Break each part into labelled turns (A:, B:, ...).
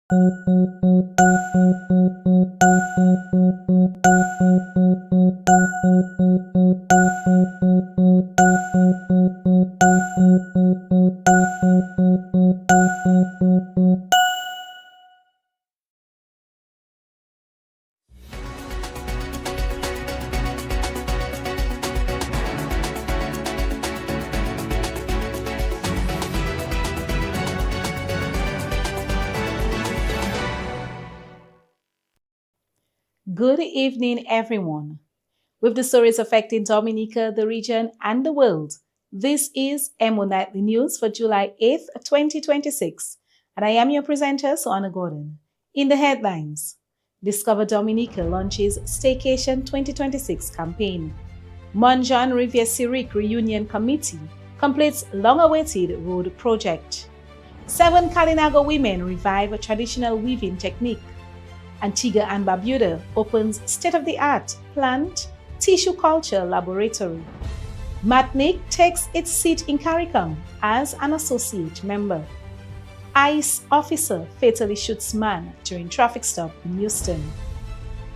A: Good evening, everyone. With the stories affecting Dominica, the region, and the world, this is EmoNews for July 8th, 2026, and I am your presenter, Soana Gordon. In the headlines, Discover Dominica launches Staycation 2026 campaign. Monjan Rivier Sirik Reunion Committee completes long-awaited road project. 7 Kalinago women revive a traditional weaving technique. Antigua and Barbuda opens state-of-the-art plant tissue culture laboratory. Matnik takes its seat in CARICOM as an associate member. ICE officer fatally shoots man during traffic stop in Houston.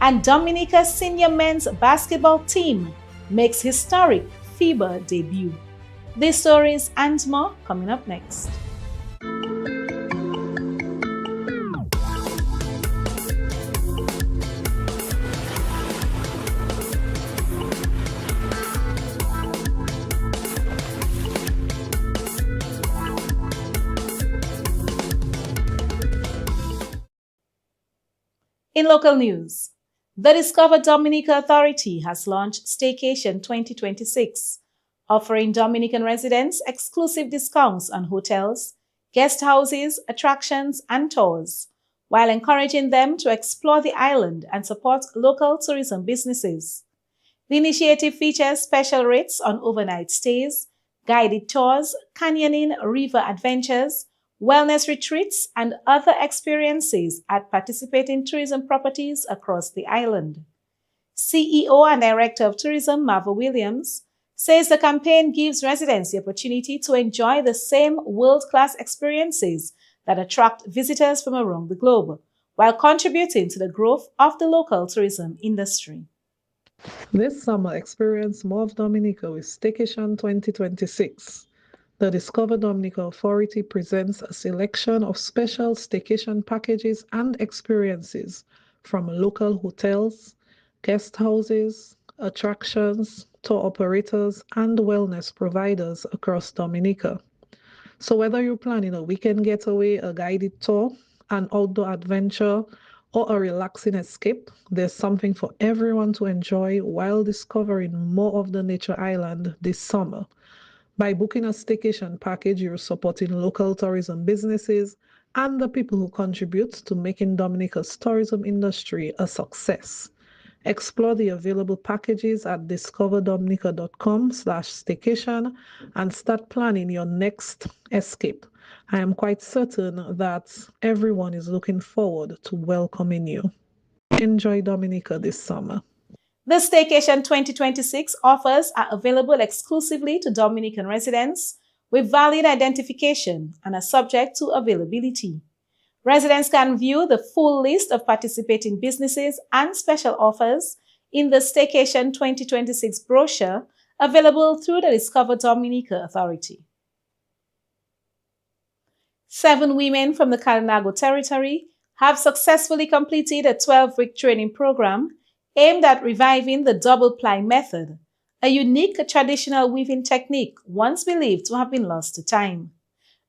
A: And Dominica's senior men's basketball team makes historic FIBA debut. These stories and more coming up next. In local news, the Discover Dominica Authority has launched Staycation 2026, offering Dominican residents exclusive discounts on hotels, guest houses, attractions, and tours, while encouraging them to explore the island and support local tourism businesses. The initiative features special rates on overnight stays, guided tours, canyoning, river adventures, wellness retreats, and other experiences at participating tourism properties across the island. CEO and Director of Tourism Marva Williams says the campaign gives residents the opportunity to enjoy the same world-class experiences that attract visitors from around the globe, while contributing to the growth of the local tourism industry.
B: This summer, experience more of Dominica with Staycation 2026. The Discover Dominica Authority presents a selection of special staycation packages and experiences from local hotels, guest houses, attractions, tour operators, and wellness providers across Dominica. So whether you're planning a weekend getaway, a guided tour, an outdoor adventure, or a relaxing escape, there's something for everyone to enjoy while discovering more of the nature island this summer. By booking a staycation package, you're supporting local tourism businesses and the people who contribute to making Dominica's tourism industry a success. Explore the available packages at discoverdominica.com/staycation and start planning your next escape. I am quite certain that everyone is looking forward to welcoming you. Enjoy Dominica this summer.
A: The Staycation 2026 offers are available exclusively to Dominican residents with valid identification and are subject to availability. Residents can view the full list of participating businesses and special offers in the Staycation 2026 brochure available through the Discover Dominica Authority. 7 women from the Kalinago territory have successfully completed a 12-week training program aimed at reviving the double-ply method, a unique traditional weaving technique once believed to have been lost to time.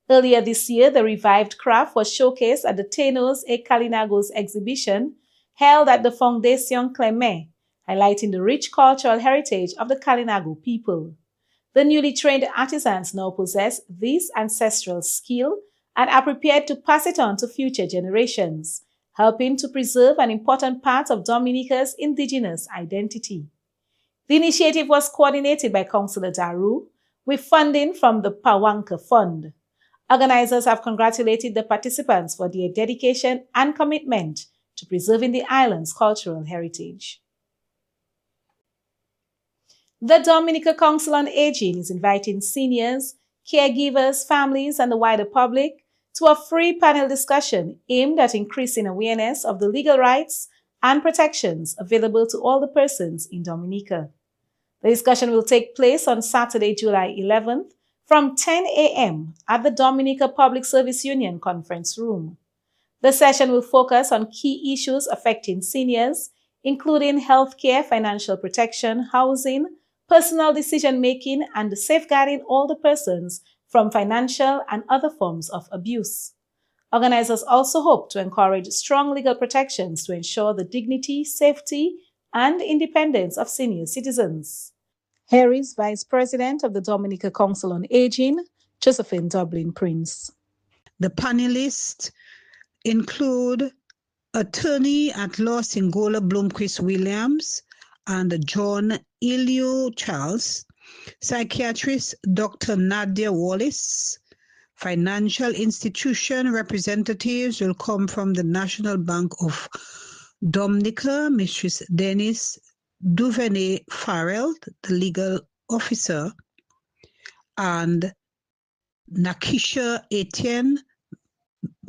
A: Earlier this year, the revived craft was showcased at the Tenos e Kalinagos exhibition held at the Fondation Clément, highlighting the rich cultural heritage of the Kalinago people. The newly trained artisans now possess this ancestral skill and are prepared to pass it on to future generations, helping to preserve an important part of Dominica's indigenous identity. The initiative was coordinated by Councillor Daru with funding from the Pawanka Fund. Organizers have congratulated the participants for their dedication and commitment to preserving the island's cultural heritage. The Dominica Council on Aging is inviting seniors, caregivers, families, and the wider public to a free panel discussion aimed at increasing awareness of the legal rights and protections available to all the persons in Dominica. The discussion will take place on Saturday, July 11th from 10 a.m. at the Dominica Public Service Union Conference Room. The session will focus on key issues affecting seniors, including healthcare, financial protection, housing, personal decision-making, and safeguarding all the persons from financial and other forms of abuse. Organizers also hope to encourage strong legal protections to ensure the dignity, safety, and independence of senior citizens. Here is Vice President of the Dominica Council on Aging, Josephine Dublin Prince.
C: The panelists include attorney at law Singola Bloomquist Williams and John Elio Charles, psychiatrist Dr. Nadia Wallace. Financial institution representatives will come from the National Bank of Dominica, Mrs. Dennis Duvernay Farrell, the legal officer, and Nakisha Etienne,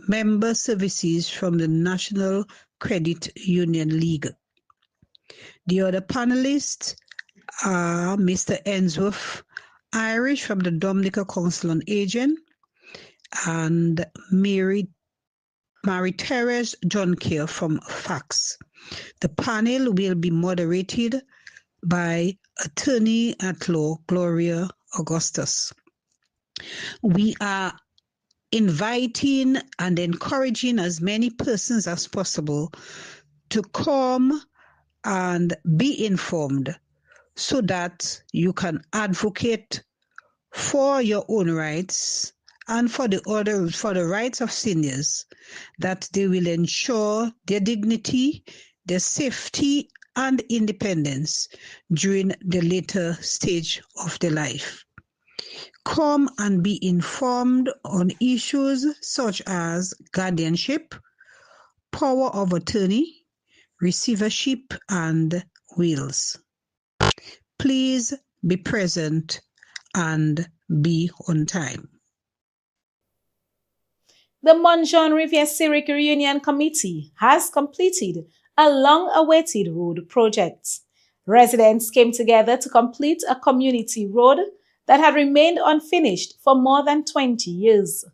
C: member services from the National Credit Union League. The other panelists are Mr. Ensworth Irish from the Dominica Council on Aging and Mary Therese John Kerr from FACS. The panel will be moderated by attorney at law Gloria Augustus. We are inviting and encouraging as many persons as possible to come and be informed so that you can advocate for your own rights and for the rights of seniors, that they will ensure their dignity, their safety, and independence during the later stage of their life. Come and be informed on issues such as guardianship, power of attorney, receivership, and wills. Please be present and be on time.
A: The Montjean Rivière Civic Reunion Committee has completed a long-awaited road project. Residents came together to complete a community road that had remained unfinished for more than 20 years.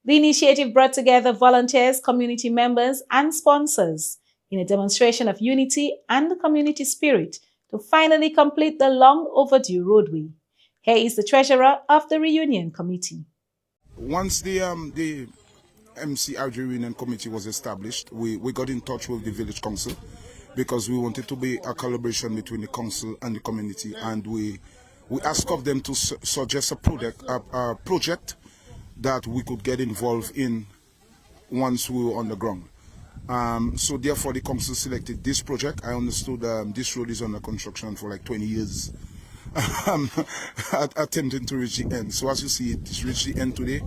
A: The initiative brought together volunteers, community members, and sponsors in a demonstration of unity and community spirit to finally complete the long-overdue roadway. Here is the treasurer of the Reunion Committee.
D: Once the MCRG Reunion Committee was established, we got in touch with the village council because we wanted to be a collaboration between the council and the community, and we asked of them to suggest a project that we could get involved in once we were on the ground. So therefore the council selected this project. I understood this road is under construction for like 20 years. Attempting to reach the end. So as you see, it's reached the end today,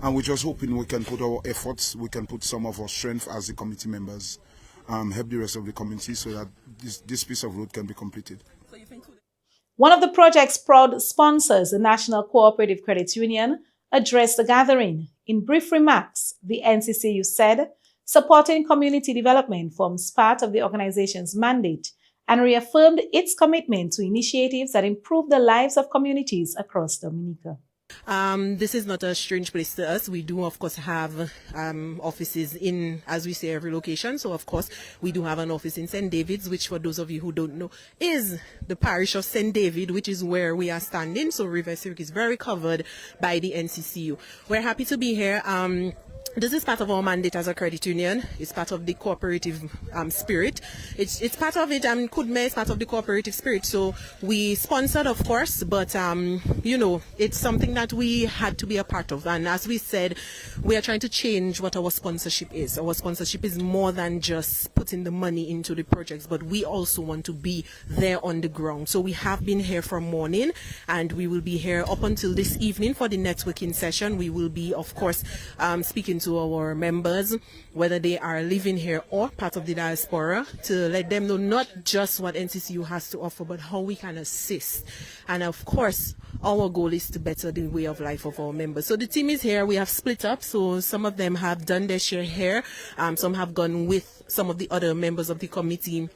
D: and we're just hoping we can put our efforts, we can put some of our strength as the committee members, help the rest of the community so that this piece of road can be completed.
A: One of the project's proud sponsors, the National Cooperative Credit Union, addressed the gathering. In brief remarks, the NCCU said, supporting community development forms part of the organization's mandate and reaffirmed its commitment to initiatives that improve the lives of communities across Dominica.
E: This is not a strange place to us. We do, of course, have offices in, as we say, every location. So, of course, we do have an office in St. David's, which, for those of you who don't know, is the parish of St. David, which is where we are standing. So, Rivière Civic is very covered by the NCCU. We're happy to be here. This is part of our mandate as a credit union. It's part of the cooperative spirit. It's part of it, and Kudme is part of the cooperative spirit. So we sponsored, of course, but it's something that we had to be a part of. And as we said, we are trying to change what our sponsorship is. Our sponsorship is more than just putting the money into the projects, but we also want to be there on the ground. So we have been here from morning, and we will be here up until this evening for the networking session. We will be, of course, speaking speaking to our members, whether they are living here or part of the diaspora, to let them know not just what NCCU has to offer, but how we can assist. And of course, our goal is to better the way of life of our members. So the team is here. We have split up. So some of them have done their share here. Some have gone with some of the other members of the committee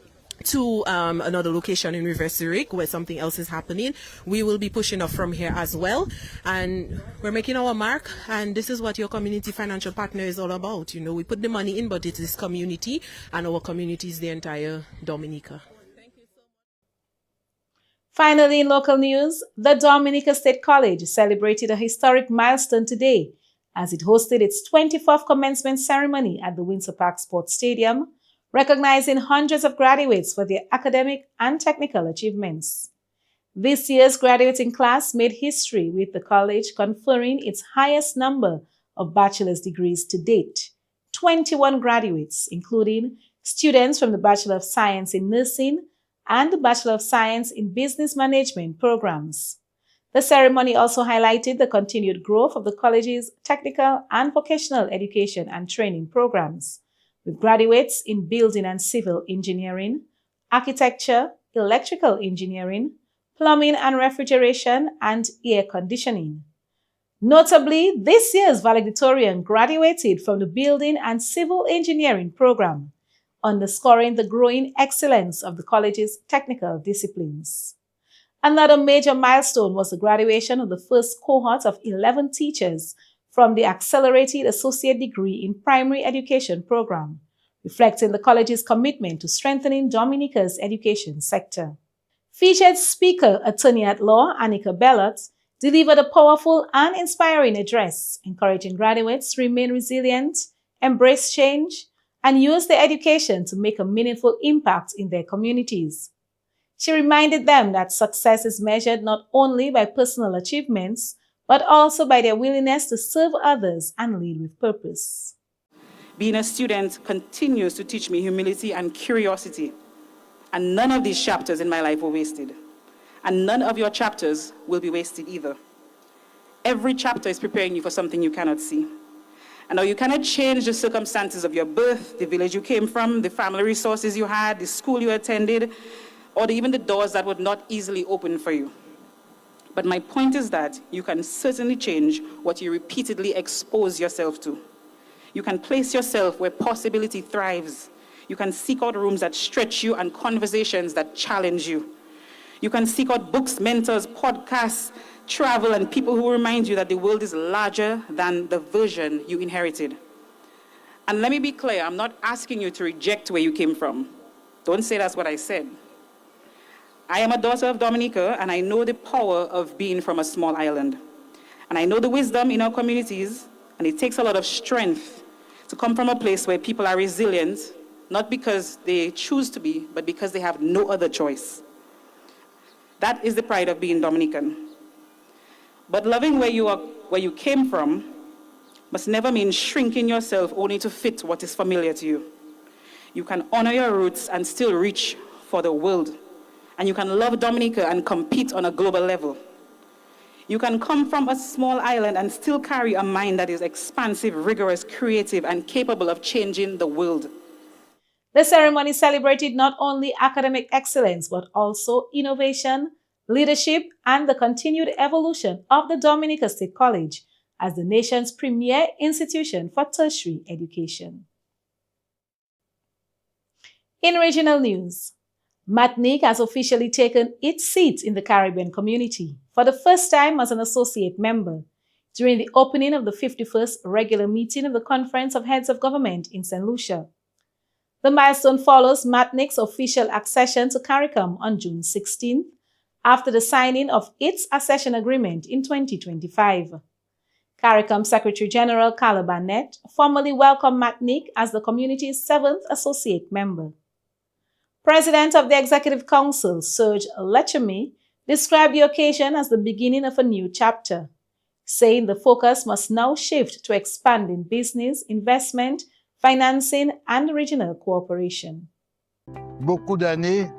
E: to another location in River Zurich where something else is happening. We will be pushing off from here as well, and we're making our mark, and this is what your community financial partner is all about. You know, we put the money in, but it is community, and our community is the entire Dominica.
A: Finally, in local news, the Dominica State College celebrated a historic milestone today as it hosted its 24th commencement ceremony at the Windsor Park Sports Stadium, recognizing hundreds of graduates for their academic and technical achievements. This year's graduating class made history, with the college conferring its highest number of bachelor's degrees to date, 21 graduates, including students from the Bachelor of Science in Nursing and the Bachelor of Science in Business Management programs. The ceremony also highlighted the continued growth of the college's technical and vocational education and training programs, with graduates in building and civil engineering, architecture, electrical engineering, plumbing and refrigeration, and air conditioning. Notably, this year's valedictorian graduated from the building and civil engineering program, underscoring the growing excellence of the college's technical disciplines. Another major milestone was the graduation of the first cohort of 11 teachers from the Accelerated Associate Degree in Primary Education program, reflecting the college's commitment to strengthening Dominica's education sector. Featured speaker, attorney at law Annika Bellot, delivered a powerful and inspiring address, encouraging graduates to remain resilient, embrace change, and use their education to make a meaningful impact in their communities. She reminded them that success is measured not only by personal achievements, but also by their willingness to serve others and lead with purpose.
F: Being a student continues to teach me humility and curiosity. And none of these chapters in my life were wasted. And none of your chapters will be wasted either. Every chapter is preparing you for something you cannot see. And now you cannot change the circumstances of your birth, the village you came from, the family resources you had, the school you attended, or even the doors that would not easily open for you. But my point is that you can certainly change what you repeatedly expose yourself to. You can place yourself where possibility thrives. You can seek out rooms that stretch you and conversations that challenge you. You can seek out books, mentors, podcasts, travel, and people who remind you that the world is larger than the version you inherited. And let me be clear, I'm not asking you to reject where you came from. Don't say that's what I said. I am a daughter of Dominica, and I know the power of being from a small island. And I know the wisdom in our communities, and it takes a lot of strength to come from a place where people are resilient, not because they choose to be, but because they have no other choice. That is the pride of being Dominican. But loving where you came from must never mean shrinking yourself only to fit what is familiar to you. You can honor your roots and still reach for the world. And you can love Dominica and compete on a global level. You can come from a small island and still carry a mind that is expansive, rigorous, creative, and capable of changing the world.
A: The ceremony celebrated not only academic excellence, but also innovation, leadership, and the continued evolution of the Dominica State College as the nation's premier institution for tertiary education. In regional news, Martinique has officially taken its seat in the Caribbean community for the first time as an associate member during the opening of the 51st regular meeting of the Conference of Heads of Government in St. Lucia. The milestone follows Martinique's official accession to CARICOM on June 16th, after the signing of its accession agreement in 2025. CARICOM Secretary General Carla Barnett formally welcomed Martinique as the community's 7th associate member. President of the Executive Council, Serge Letchamy, described the occasion as the beginning of a new chapter, saying the focus must now shift to expanding business, investment, financing, and regional cooperation.
G: Beaucoup d'années,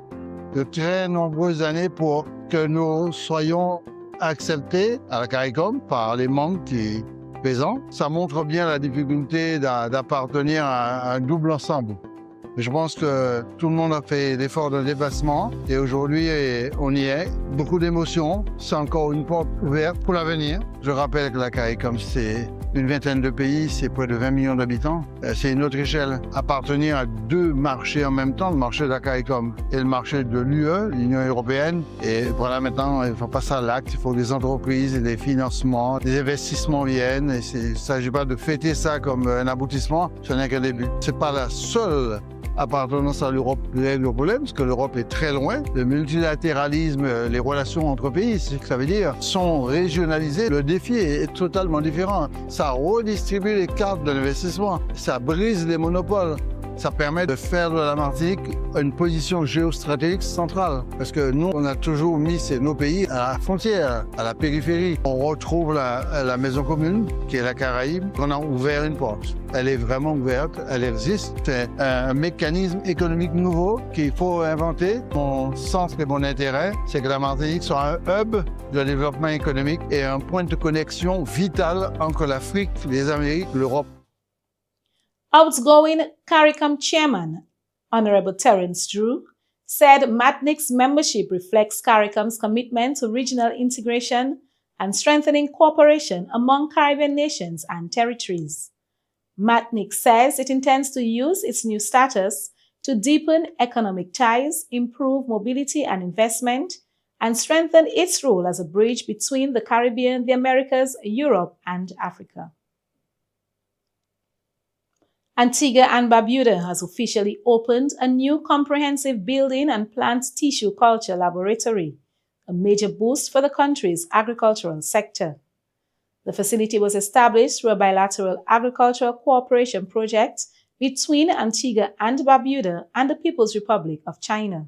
G: de très nombreuses années pour que nous soyons acceptés à la CARICOM par les membres qui pesant. Ça montre bien la difficulté d'appartenir à un double ensemble. Je pense que tout le monde a fait l'effort de dépassement et aujourd'hui, on y est. Beaucoup d'émotions. C'est encore une porte ouverte pour l'avenir. Je rappelle que la CARICOM, c'est une vingtaine de pays, c'est près de 20 millions d'habitants. C'est une autre échelle. Appartenir à deux marchés en même temps, le marché de la CARICOM et le marché de l'UE, l'Union européenne. Et voilà, maintenant, il faut passer à l'acte. Il faut que des entreprises, des financements, des investissements viennent. Et il ne s'agit pas de fêter ça comme un aboutissement. Ce n'est qu'un début. Ce n'est pas la seule appartenance à l'Europe règle le problème, parce que l'Europe est très loin. Le multilatéralisme, les relations entre pays, c'est ce que ça veut dire, sont régionalisées. Le défi est totalement différent. Ça redistribue les cartes de l'investissement. Ça brise les monopoles. Ça permet de faire de la Martinique une position géostratégique centrale. Parce que nous, on a toujours mis nos pays à la frontière, à la périphérie. On retrouve la maison commune, qui est la Caraïbe. On a ouvert une porte. Elle est vraiment ouverte, elle existe. C'est un mécanisme économique nouveau qu'il faut inventer. Mon sens et mon intérêt, c'est que la Martinique soit un hub de développement économique et un point de connexion vital entre l'Afrique, les Amériques, l'Europe.
A: Outgoing CARICOM chairman, Honorable Terence Drew, said MATNIC's membership reflects CARICOM's commitment to regional integration and strengthening cooperation among Caribbean nations and territories. MATNIC says it intends to use its new status to deepen economic ties, improve mobility and investment, and strengthen its role as a bridge between the Caribbean, the Americas, Europe, and Africa. Antigua and Barbuda has officially opened a new comprehensive building and plant tissue culture laboratory, a major boost for the country's agricultural sector. The facility was established through a bilateral agricultural cooperation project between Antigua and Barbuda and the People's Republic of China.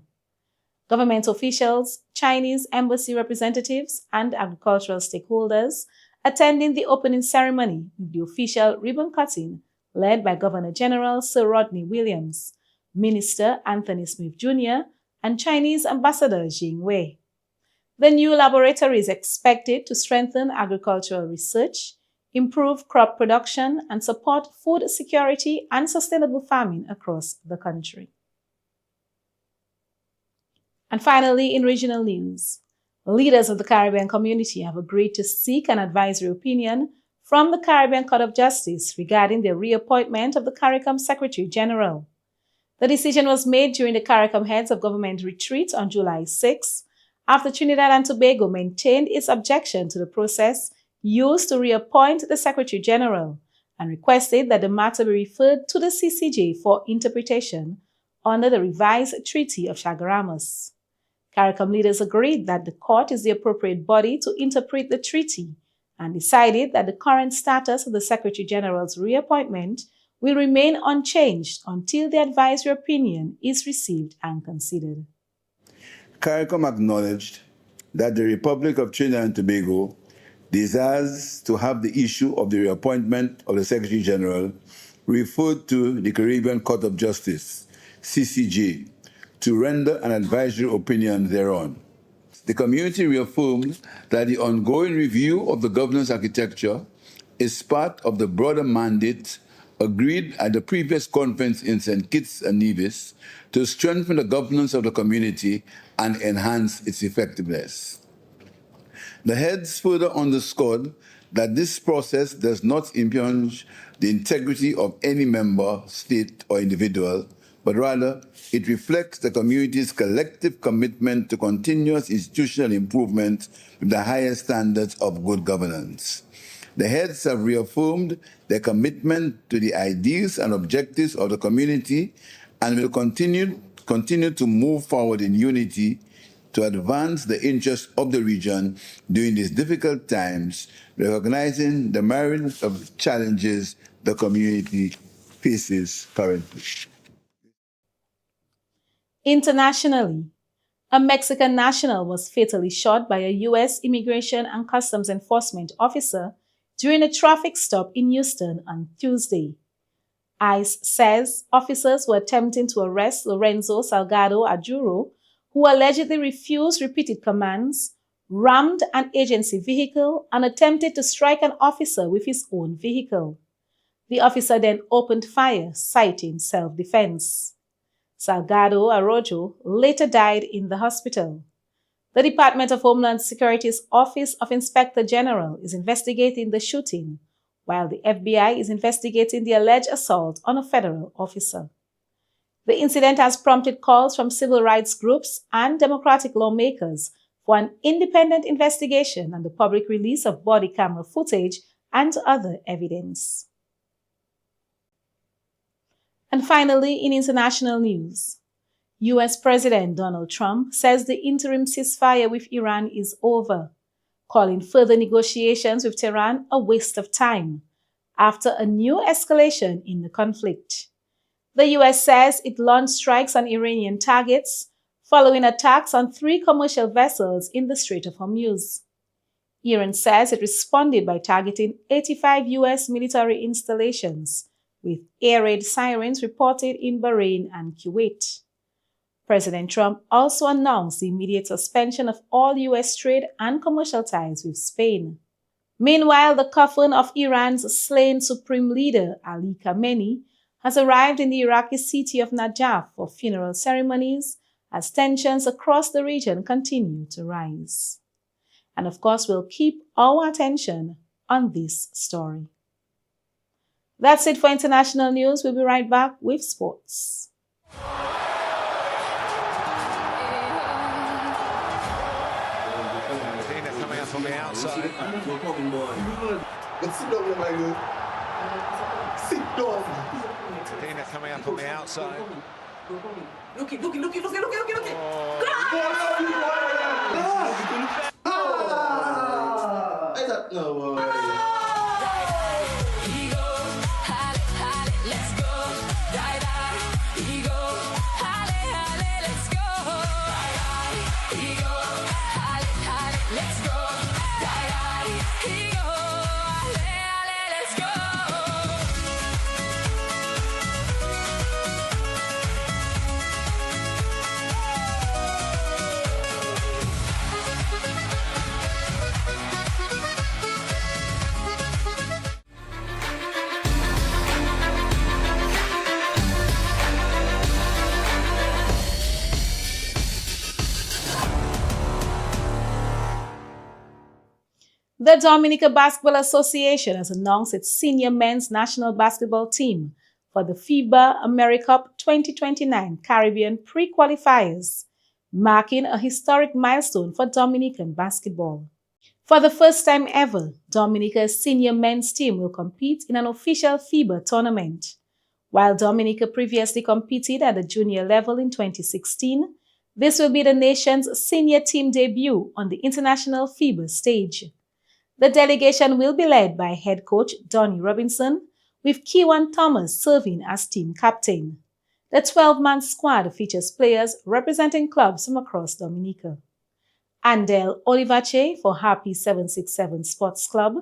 A: Government officials, Chinese embassy representatives, and agricultural stakeholders attending the opening ceremony with the official ribbon cutting led by Governor General Sir Rodney Williams, Minister Anthony Smith Jr., and Chinese Ambassador Jing Wei. The new laboratory is expected to strengthen agricultural research, improve crop production, and support food security and sustainable farming across the country. And finally, in regional news, leaders of the Caribbean community have agreed to seek an advisory opinion from the Caribbean Court of Justice regarding the reappointment of the CARICOM Secretary General. The decision was made during the CARICOM Heads of Government retreat on July 6, after Trinidad and Tobago maintained its objection to the process used to reappoint the Secretary General and requested that the matter be referred to the CCJ for interpretation under the revised Treaty of Chaguaramas. CARICOM leaders agreed that the court is the appropriate body to interpret the treaty and decided that the current status of the Secretary General's reappointment will remain unchanged until the advisory opinion is received and considered.
H: CARICOM acknowledged that the Republic of Trinidad and Tobago desires to have the issue of the reappointment of the Secretary General referred to the Caribbean Court of Justice, CCJ, to render an advisory opinion thereon. The community reaffirmed that the ongoing review of the governance architecture is part of the broader mandate agreed at the previous conference in St. Kitts and Nevis to strengthen the governance of the community and enhance its effectiveness. The heads further underscored that this process does not impugn the integrity of any member, state, or individual, but rather it reflects the community's collective commitment to continuous institutional improvement with the highest standards of good governance. The heads have reaffirmed their commitment to the ideals and objectives of the community and will continue to move forward in unity to advance the interests of the region during these difficult times, recognizing the myriad of challenges the community faces currently.
A: Internationally, a Mexican national was fatally shot by a U.S. Immigration and Customs Enforcement officer during a traffic stop in Houston on Tuesday. ICE says officers were attempting to arrest Lorenzo Salgado Ajuro, who allegedly refused repeated commands rammed an agency vehicle and attempted to strike an officer with his own vehicle. The officer then opened fire, citing self-defense. Salgado Arroyo later died in the hospital. The Department of Homeland Security's Office of Inspector General is investigating the shooting, while the FBI is investigating the alleged assault on a federal officer. The incident has prompted calls from civil rights groups and Democratic lawmakers for an independent investigation and the public release of body camera footage and other evidence. And finally, in international news, U.S. President Donald Trump says the interim ceasefire with Iran is over, calling further negotiations with Tehran a waste of time after a new escalation in the conflict. The U.S. says it launched strikes on Iranian targets following attacks on 3 commercial vessels in the Strait of Hormuz. Iran says it responded by targeting 85 U.S. military installations, with air raid sirens reported in Bahrain and Kuwait. President Trump also announced the immediate suspension of all U.S. trade and commercial ties with Spain. Meanwhile, the coffin of Iran's slain supreme leader Ali Khamenei has arrived in the Iraqi city of Najaf for funeral ceremonies as tensions across the region continue to rise. And of course, we'll keep our attention on this story. That's it for international news. We'll be right back with sports.
I: Coming up on the outside. Dina coming up on the outside.
J: Look it.
A: The Dominica Basketball Association has announced its senior men's national basketball team for the FIBA AmeriCup 2029 Caribbean pre-qualifiers, marking a historic milestone for Dominican basketball. For the first time ever, Dominica's senior men's team will compete in an official FIBA tournament. While Dominica previously competed at the junior level in 2016, this will be the nation's senior team debut on the international FIBA stage. The delegation will be led by head coach Donnie Robinson, with Kewan Thomas serving as team captain. The 12-man squad features players representing clubs from across Dominica. Andel Olivache for Happy 767 Sports Club,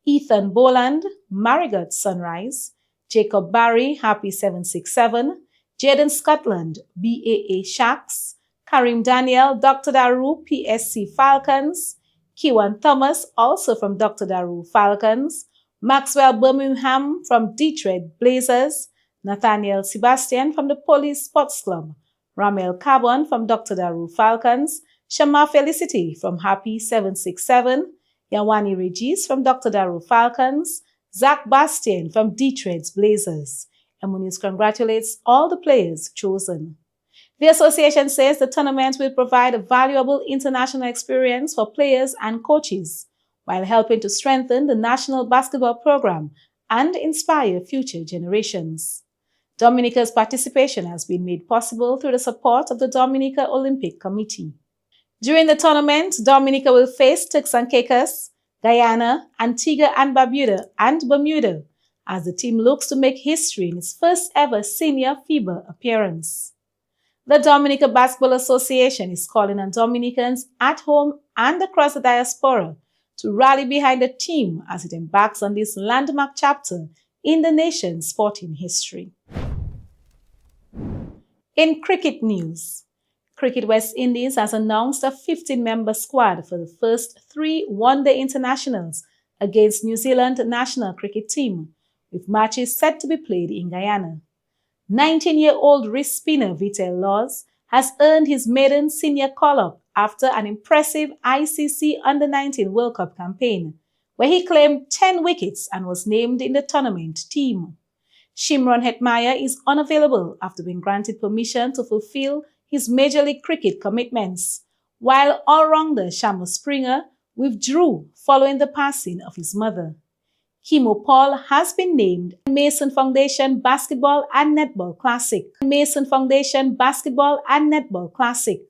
A: Ethan Boland, Marigot Sunrise, Jacob Barry, Happy 767, Jaden Scotland, BAA Sharks, Karim Daniel, Dr. Daru, PSC Falcons, Kewan Thomas, also from Dr. Daru Falcons, Maxwell Birmingham from Detroit Blazers, Nathaniel Sebastian from the Police Sports Club, Ramel Carbon from Dr. Daru Falcons, Shama Felicity from Happy 767, Yawani Regis from Dr. Daru Falcons, Zach Bastian from Detroit Blazers. EmoNews congratulates all the players chosen. The association says the tournament will provide a valuable international experience for players and coaches, while helping to strengthen the national basketball program and inspire future generations. Dominica's participation has been made possible through the support of the Dominica Olympic Committee. During the tournament, Dominica will face Turks and Caicos, Guyana, Antigua and Bermuda, as the team looks to make history in its first ever senior FIBA appearance. The Dominica Basketball Association is calling on Dominicans at home and across the diaspora to rally behind the team as it embarks on this landmark chapter in the nation's sporting history. In cricket news, Cricket West Indies has announced a 15-member squad for the first 3 one-day internationals against New Zealand national cricket team, with matches set to be played in Guyana. 19-year-old wrist spinner Vital Laws has earned his maiden senior call-up after an impressive ICC Under-19 World Cup campaign, where he claimed 10 wickets and was named in the tournament team. Shimron Hetmyer is unavailable after being granted permission to fulfill his Major League Cricket commitments, while all-rounder Shamu Springer withdrew following the passing of his mother. Kimo Paul has been named Mason Foundation Basketball and Netball Classic. Mason Foundation Basketball and Netball Classic.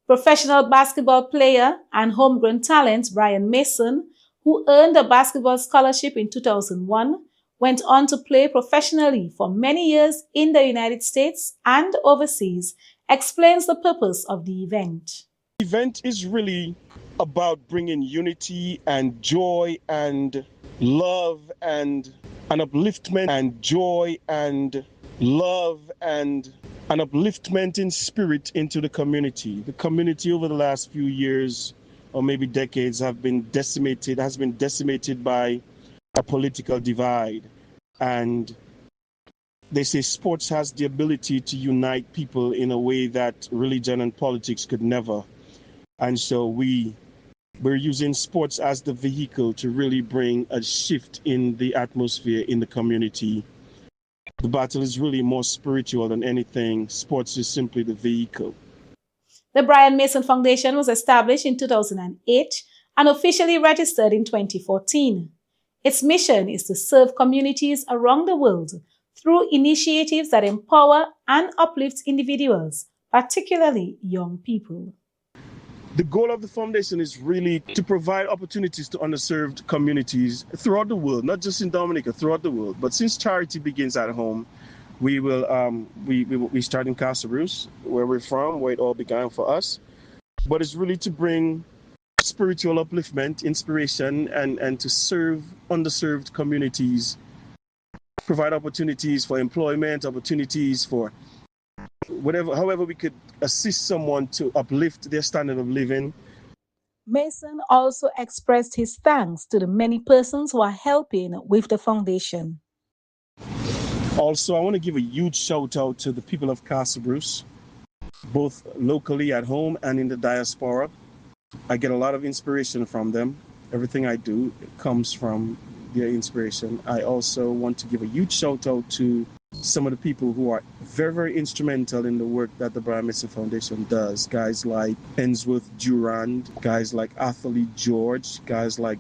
A: Professional basketball player and homegrown talent Brian Mason, who earned a basketball scholarship in 2001, went on to play professionally for many years in the United States and overseas, explains the purpose of the event.
K: The event is really about bringing unity and joy and love and an upliftment and joy and love and an upliftment in spirit into the community. The community over the last few years or maybe decades has been decimated by a political divide. And they say sports has the ability to unite people in a way that religion and politics could never. And so we're using sports as the vehicle to really bring a shift in the atmosphere in the community. The battle is really more spiritual than anything. Sports is simply the vehicle.
A: The Brian Mason Foundation was established in 2008 and officially registered in 2014. Its mission is to serve communities around the world through initiatives that empower and uplift individuals, particularly young people.
K: The goal of the foundation is really to provide opportunities to underserved communities throughout the world, not just in Dominica, throughout the world. But since charity begins at home, we start in Casa Bruce, where we're from, where it all began for us. But it's really to bring spiritual upliftment, inspiration, and to serve underserved communities, provide opportunities for employment, opportunities for however we could assist someone to uplift their standard of living.
A: Mason also expressed his thanks to the many persons who are helping with the foundation.
K: Also, I want to give a huge shout out to the people of Casa Bruce, both locally at home and in the diaspora. I get a lot of inspiration from them. Everything I do comes from their inspiration. I also want to give a huge shout out to some of the people who are very, very instrumental in the work that the Brian Mason Foundation does. Guys like Ensworth Durand, guys like Atherley George, guys like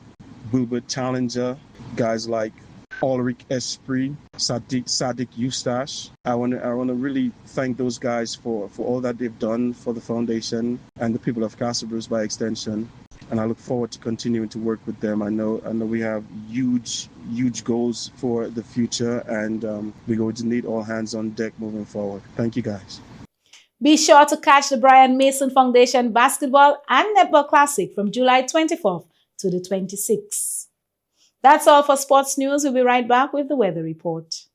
K: Wilbert Challenger, guys like Ulrich Esprit, Sadiq Eustache. I want to really thank those guys for all that they've done for the foundation and the people of Casa Bruce by extension. And I look forward to continuing to work with them. I know we have huge goals for the future, and we're going to need all hands on deck moving forward. Thank you, guys.
A: Be sure to catch the Brian Mason Foundation Basketball and Netball Classic from July 24th to the 26th. That's all for sports news. We'll be right back with the weather report.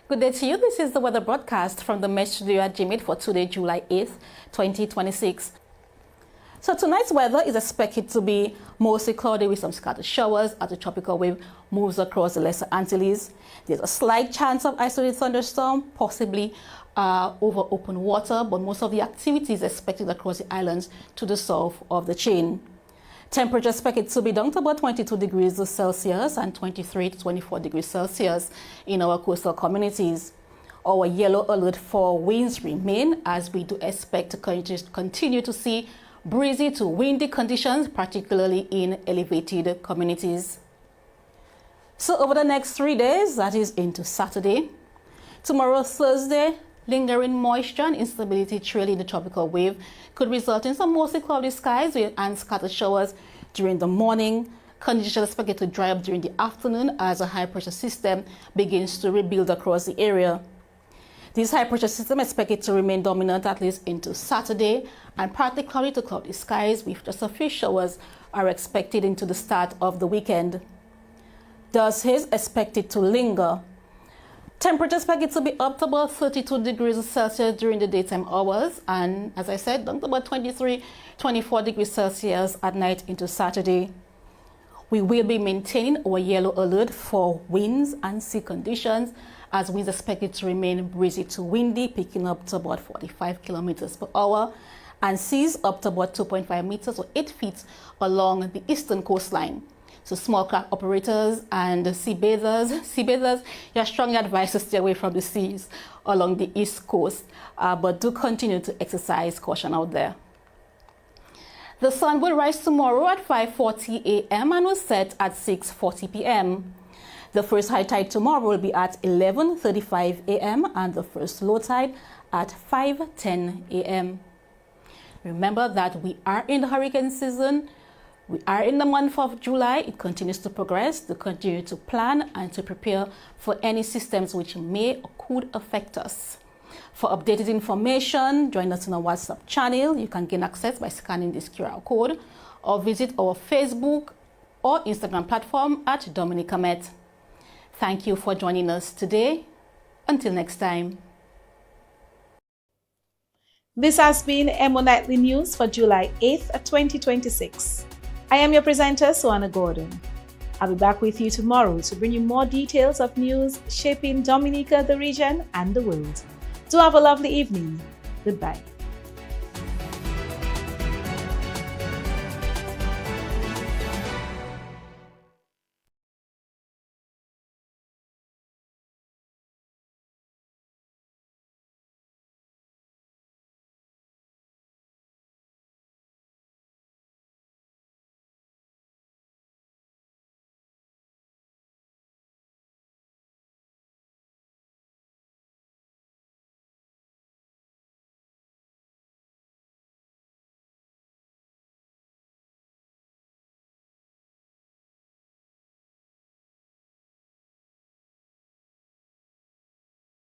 L: Good day to you. This is the weather broadcast from the Mesh Studio at GMIT for today, July 8th, 2026. So tonight's weather is expected to be mostly cloudy with some scattered showers as the tropical wave moves across the Lesser Antilles. There's a slight chance of isolated thunderstorm, possibly over open water, but most of the activity is expected across the islands to the south of the chain. Temperature expected to be down to about 22 degrees Celsius and 23 to 24 degrees Celsius in our coastal communities. Our yellow alert for winds remain, as we do expect to continue to see breezy to windy conditions, particularly in elevated communities. So over the next 3 days, that is into Saturday, tomorrow Thursday, lingering moisture and instability trailing the tropical wave could result in some mostly cloudy skies and scattered showers during the morning. Conditions expected to dry up during the afternoon as a high pressure system begins to rebuild across the area. This high pressure system is expected to remain dominant at least into Saturday, and partly cloudy to cloudy skies with just a few showers are expected into the start of the weekend. Dust is expected to linger. Temperature expected to be up to about 32 degrees Celsius during the daytime hours, and as I said, down to about 23, 24 degrees Celsius at night into Saturday. We will be maintaining our yellow alert for winds and sea conditions, as winds expected to remain breezy to windy, picking up to about 45 kilometers per hour, and seas up to about 2.5 meters or 8 feet along the eastern coastline. So small craft operators and sea bathers, you're strongly advised to stay away from the seas along the east coast, but do continue to exercise caution out there. The sun will rise tomorrow at 5:40 a.m. and will set at 6:40 p.m. The first high tide tomorrow will be at 11:35 a.m. and the first low tide at 5:10 a.m. Remember that we are in the hurricane season. We are in the month of July. It continues to progress, to continue to plan and to prepare for any systems which may or could affect us. For updated information, join us on our WhatsApp channel. You can gain access by scanning this QR code or visit our Facebook or Instagram platform at Dominica Met. Thank you for joining us today. Until next time.
A: This has been EmoNightly News for July 8th, 2026. I am your presenter, Suana Gordon. I'll be back with you tomorrow to bring you more details of news shaping Dominica, the region, and the world. Do have a lovely evening. Goodbye.